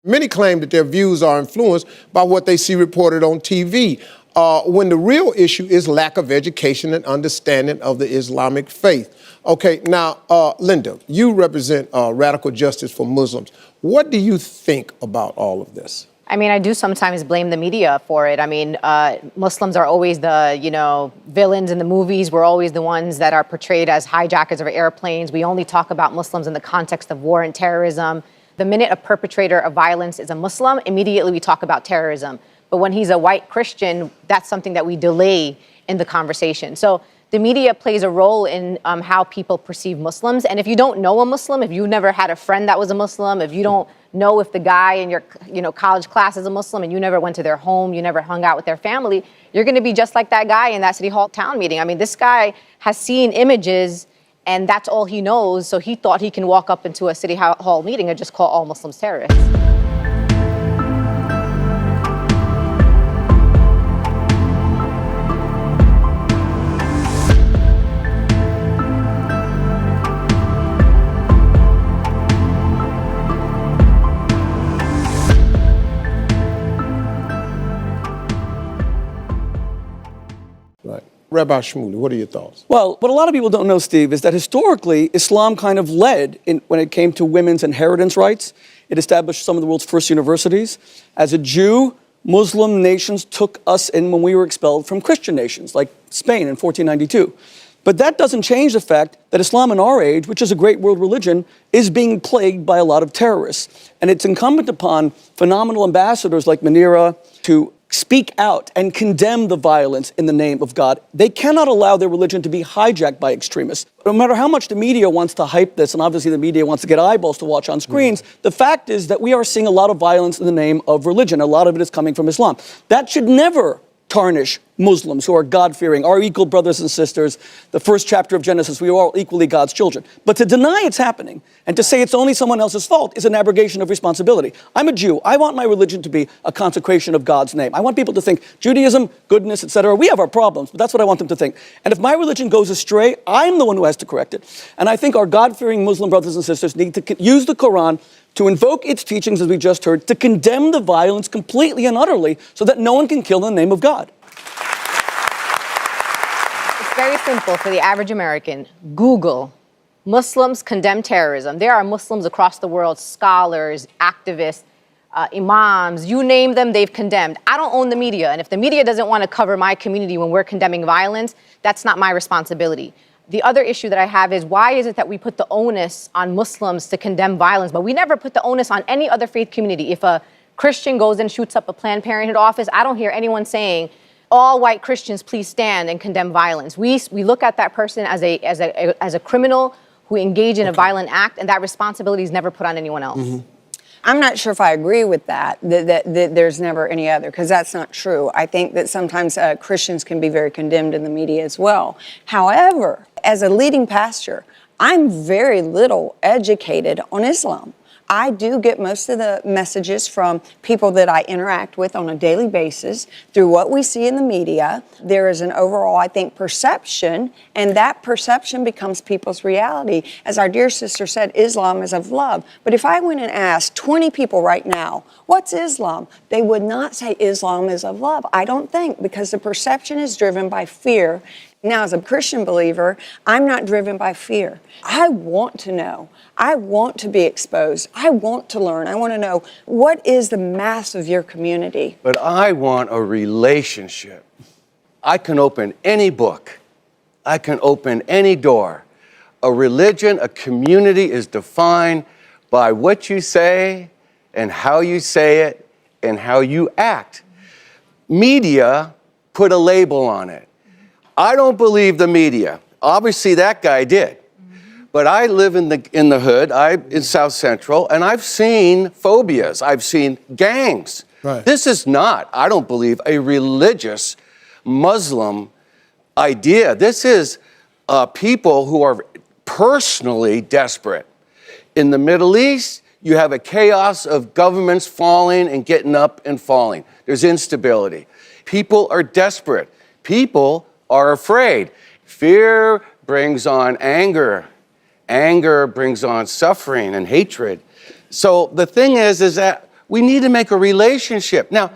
Many claim that their views are influenced by what they see reported on TV, when the real issue is lack of education and understanding of the Islamic faith. Okay, now, Linda, you represent Radical Justice for Muslims. What do you think about all of this? I mean, I do sometimes blame the media for it. I mean, Muslims are always the, villains in the movies. We're always the ones that are portrayed as hijackers of airplanes. We only talk about Muslims in the context of war and terrorism. The minute a perpetrator of violence is a Muslim, immediately we talk about terrorism. But when he's a white Christian, that's something that we delay in the conversation. So the media plays a role in how people perceive Muslims. And if you don't know a Muslim, if you never had a friend that was a Muslim, if you don't know if the guy in your college class is a Muslim and you never went to their home, you never hung out with their family, you're going to be just like that guy in that city hall town meeting. I mean, this guy has seen images and that's all he knows. So he thought he can walk up into a city hall meeting and just call all Muslims terrorists. Rabbi Shmuley, what are your thoughts? Well, what a lot of people don't know, Steve, is that historically, Islam kind of led when it came to women's inheritance rights. It established some of the world's first universities. As a Jew, Muslim nations took us in when we were expelled from Christian nations, like Spain in 1492. But that doesn't change the fact that Islam in our age, which is a great world religion, is being plagued by a lot of terrorists. And it's incumbent upon phenomenal ambassadors like Manira to speak out and condemn the violence in the name of God. They cannot allow their religion to be hijacked by extremists. No matter how much the media wants to hype this, and obviously the media wants to get eyeballs to watch on screens, the fact is that we are seeing a lot of violence in the name of religion. A lot of it is coming from Islam. That should never tarnish Muslims who are God-fearing, our equal brothers and sisters. The first chapter of Genesis, we are all equally God's children. But to deny it's happening and to say it's only someone else's fault is an abrogation of responsibility. I'm a Jew. I want my religion to be a consecration of God's name. I want people to think Judaism, goodness, etc. We have our problems, but that's what I want them to think. And if my religion goes astray, I'm the one who has to correct it. And I think our God-fearing Muslim brothers and sisters need to use the Quran to invoke its teachings, as we just heard, to condemn the violence completely and utterly so that no one can kill in the name of God. It's very simple for the average American. Google, Muslims condemn terrorism. There are Muslims across the world, scholars, activists, imams, you name them, they've condemned. I don't own the media, and if the media doesn't want to cover my community when we're condemning violence, that's not my responsibility. The other issue that I have is, why is it that we put the onus on Muslims to condemn violence, but we never put the onus on any other faith community? If a Christian goes and shoots up a Planned Parenthood office, I don't hear anyone saying, all white Christians, please stand and condemn violence. We look at that person as a criminal who engaged in a violent act, and that responsibility is never put on anyone else. Mm-hmm. I'm not sure if I agree with that there's never any other, because that's not true. I think that sometimes Christians can be very condemned in the media as well. However, as a leading pastor, I'm very little educated on Islam. I do get most of the messages from people that I interact with on a daily basis through what we see in the media. There is an overall, I think, perception, and that perception becomes people's reality. As our dear sister said, Islam is of love. But if I went and asked 20 people right now, what's Islam? They would not say Islam is of love. I don't think, because the perception is driven by fear. Now, as a Christian believer, I'm not driven by fear. I want to know. I want to be exposed. I want to learn. I want to know, what is the mass of your community? But I want a relationship. I can open any book. I can open any door. A religion, a community is defined by what you say and how you say it and how you act. Media put a label on it. I don't believe the media. Obviously, that guy did. But I live in the hood, in South Central, and I've seen phobias. I've seen gangs. Right. This is not, I don't believe, a religious Muslim idea. This is people who are personally desperate. In the Middle East, you have a chaos of governments falling and getting up and falling. There's instability. People are desperate. People are afraid. Fear brings on anger. Anger brings on suffering and hatred. So the thing is that We need to make a relationship. Now,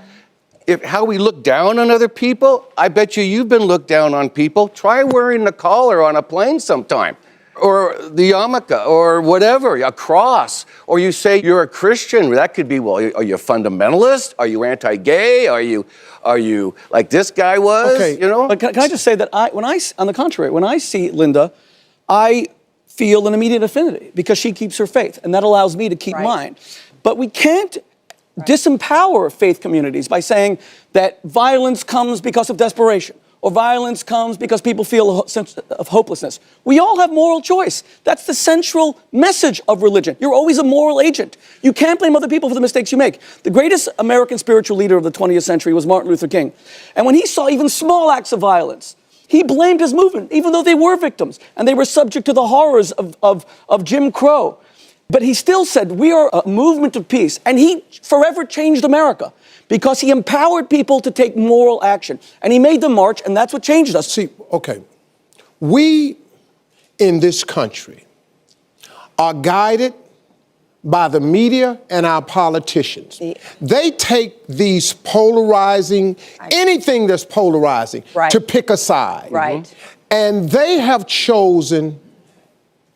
how we look down on other people, I bet you've been looked down on people. Try wearing the collar on a plane sometime, or the yarmulke, or whatever, a cross. Or you say you're a Christian. That could be, well, are you a fundamentalist? Are you anti-gay? Are you like this guy was? Okay. You know? But can I just say that on the contrary, when I see Linda, I feel an immediate affinity because she keeps her faith, and that allows me to keep mine. But we can't disempower faith communities by saying that violence comes because of desperation, or violence comes because people feel a sense of hopelessness. We all have moral choice. That's the central message of religion. You're always a moral agent. You can't blame other people for the mistakes you make. The greatest American spiritual leader of the 20th century was Martin Luther King. And when he saw even small acts of violence, he blamed his movement, even though they were victims, and they were subject to the horrors of Jim Crow. But he still said, we are a movement of peace. And he forever changed America because he empowered people to take moral action. And he made them march, and that's what changed us. See, okay, we in this country are guided by the media and our politicians. They take these polarizing, anything that's polarizing, to pick a side. Right. And they have chosen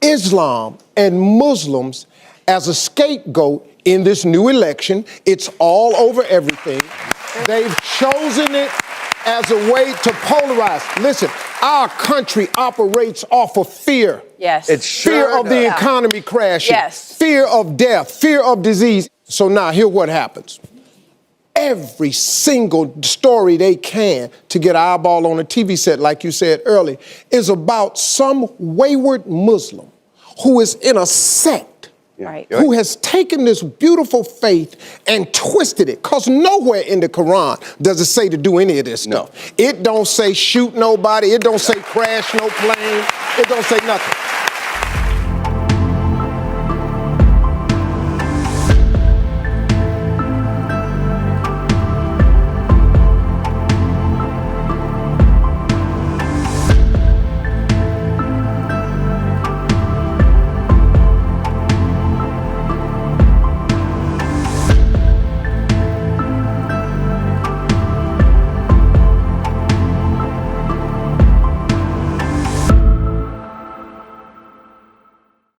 Islam and Muslims as a scapegoat in this new election. It's all over everything. They've chosen it as a way to polarize. Listen, our country operates off of fear. Yes. It's Fear of the economy crashing. Yes. Fear of death. Fear of disease. So now, here's what happens. Every single story they can to get an eyeball on a TV set, like you said earlier, is about some wayward Muslim who is in a sect, who has taken this beautiful faith and twisted it. Because nowhere in the Quran does it say to do any of this stuff. It don't say shoot nobody. It don't say crash no plane. It don't say nothing.